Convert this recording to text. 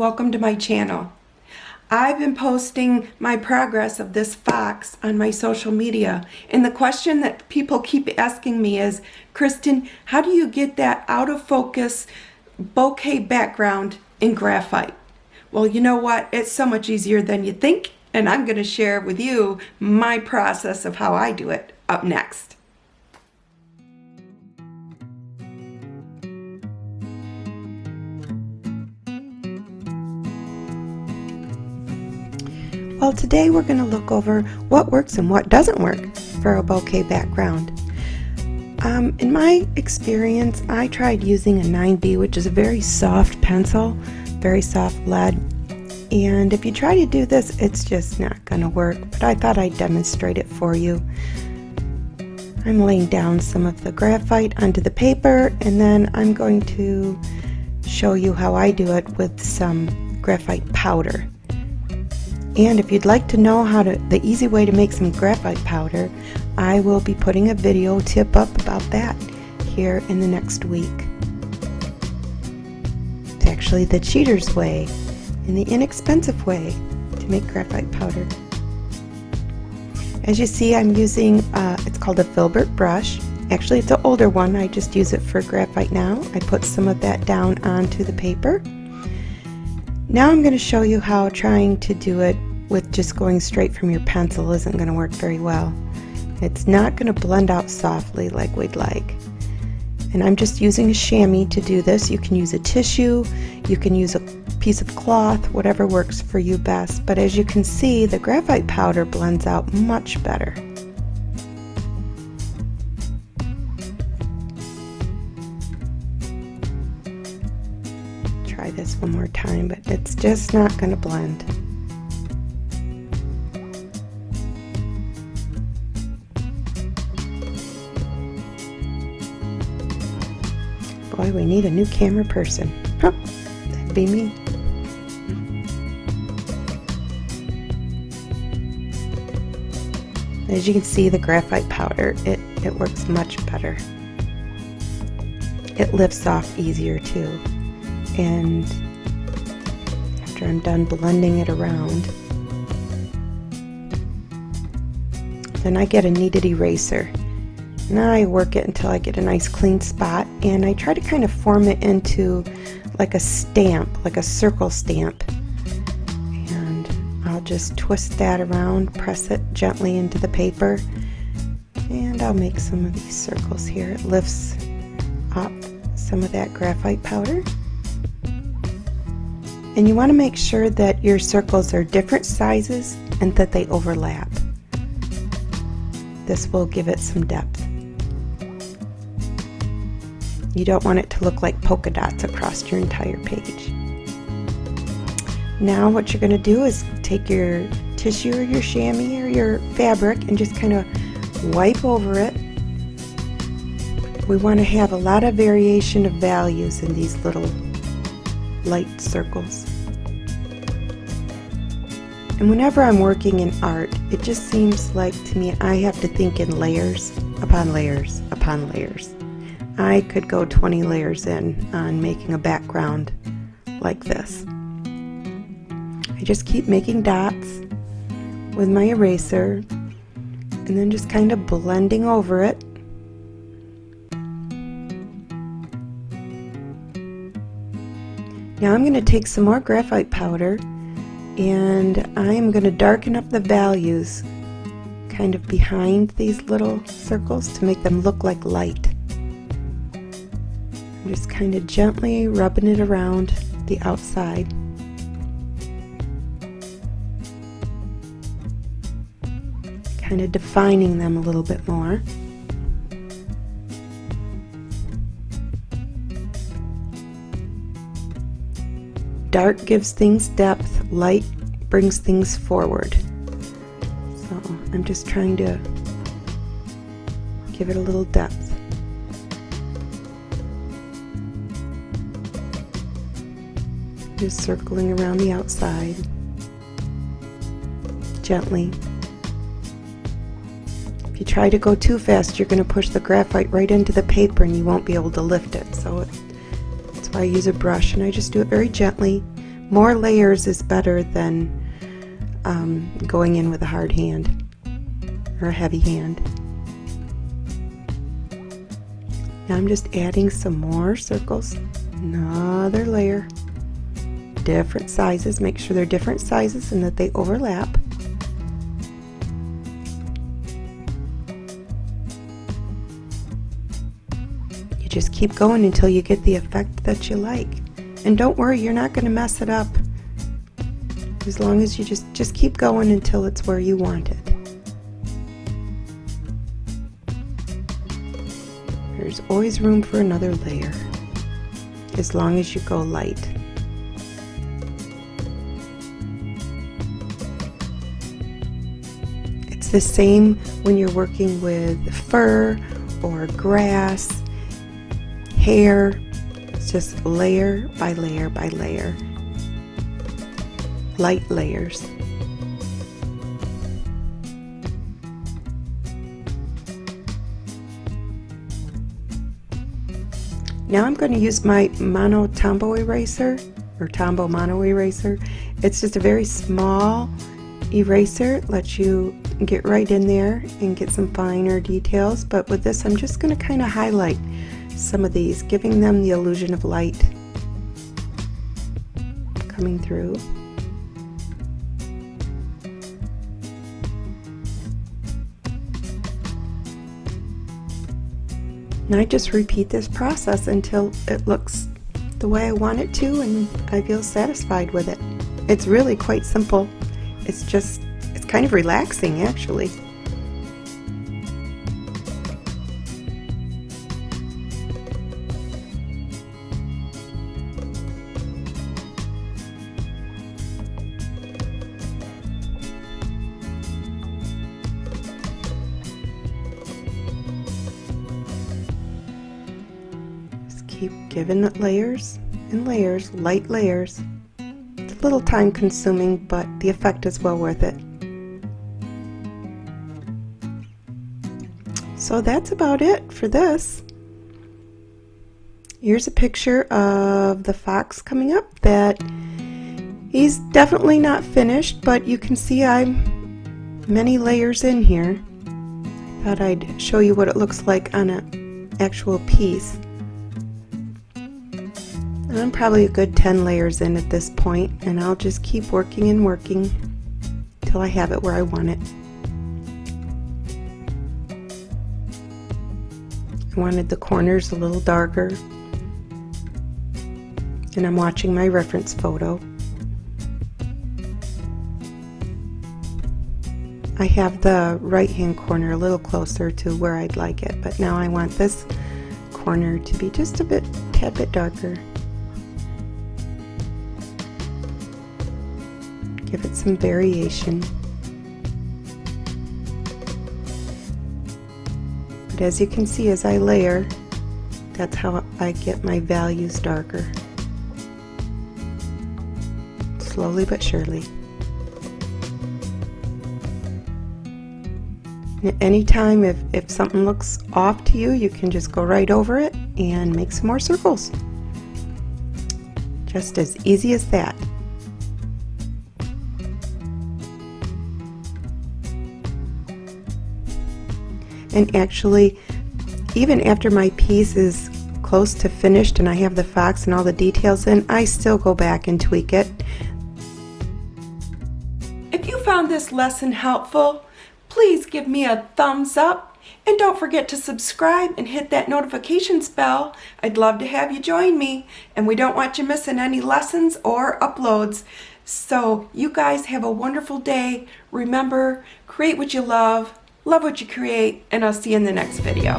welcome to my channel. I've been posting my progress of this fox on my social media, and the question that people keep asking me is, Kristen, how do you get that out of focus bokeh background in graphite? Well, you know what? It's so much easier than you think, and I'm going to share with you my process of how I do it up next. Well, today we're going to look over what works and what doesn't work for a bokeh background. In my experience, I tried using a 9B, which is a very soft pencil, very soft lead. And if you try to do this, it's just not going to work. But I thought I'd demonstrate it for you. I'm laying down some of the graphite onto the paper, and then I'm going to show you how I do it with some graphite powder. And if you'd like to know the easy way to make some graphite powder, I will be putting a video tip up about that here in the next week. It's actually the cheater's way and the inexpensive way to make graphite powder. As you see, I'm using, it's called a filbert brush. Actually, it's an older one. I just use it for graphite now. I put some of that down onto the paper. Now I'm going to show you how trying to do it with just going straight from your pencil isn't going to work very well. It's not going to blend out softly like we'd like. And I'm just using a chamois to do this. You can use a tissue, you can use a piece of cloth, whatever works for you best. But as you can see, the graphite powder blends out much better. Try this one more time, but it's just not going to blend. Boy, we need a new camera person. Huh, that'd be me. As you can see, the graphite powder, it works much better. It lifts off easier too. And after I'm done blending it around, then I get a kneaded eraser. Now I work it until I get a nice clean spot, and I try to kind of form it into like a stamp, like a circle stamp. And I'll just twist that around, press it gently into the paper, and I'll make some of these circles here. It lifts up some of that graphite powder. And you want to make sure that your circles are different sizes and that they overlap. This will give it some depth. You don't want it to look like polka dots across your entire page. Now what you're going to do is take your tissue or your chamois or your fabric and just kind of wipe over it. We want to have a lot of variation of values in these little light circles. And whenever I'm working in art, it just seems like to me I have to think in layers upon layers upon layers. I could go 20 layers in on making a background like this. I just keep making dots with my eraser and then just kind of blending over it. Now I'm going to take some more graphite powder and I'm going to darken up the values kind of behind these little circles to make them look like light. I'm just kind of gently rubbing it around the outside. Kind of defining them a little bit more. Dark gives things depth, light brings things forward. So I'm just trying to give it a little depth. Just circling around the outside, gently. If you try to go too fast, you're going to push the graphite right into the paper and you won't be able to lift it. So that's why I use a brush, and I just do it very gently, More layers is better than going in with a hard hand or a heavy hand. Now I'm just adding some more circles. Another layer. Different sizes. Make sure they're different sizes and that they overlap. You just keep going until you get the effect that you like. And don't worry, you're not going to mess it up. As long as you just keep going until it's where you want it. There's always room for another layer, as long as you go light. It's the same when you're working with fur or grass, hair. It's just layer by layer by layer. Light layers. Now I'm going to use my Mono Tombow eraser, or Tombow Mono eraser. It's just a very small eraser. It lets you get right in there and get some finer details. But with this, I'm just going to kind of highlight some of these, giving them the illusion of light coming through. And I just repeat this process until it looks the way I want it to and I feel satisfied with it. It's really quite simple. It's kind of relaxing actually. Keep giving it layers and layers, light layers. It's a little time consuming, but the effect is well worth it. So that's about it for this. Here's a picture of the fox coming up. That he's definitely not finished, but you can see I'm many layers in here. I thought I'd show you what it looks like on an actual piece. I'm probably a good 10 layers in at this point, and I'll just keep working and working till I have it where I want it. I wanted the corners a little darker, and I'm watching my reference photo. I have the right hand corner a little closer to where I'd like it, but now I want this corner to be just a tad bit darker. Give it some variation. But as you can see, as I layer, that's how I get my values darker. Slowly but surely. Anytime if something looks off to you, you can just go right over it and make some more circles. Just as easy as that. And actually, even after my piece is close to finished and I have the fox and all the details in, I still go back and tweak it. If you found this lesson helpful, please give me a thumbs up and don't forget to subscribe and hit that notifications bell. I'd love to have you join me, and we don't want you missing any lessons or uploads. So you guys have a wonderful day. Remember, create what you love what you create, and I'll see you in the next video.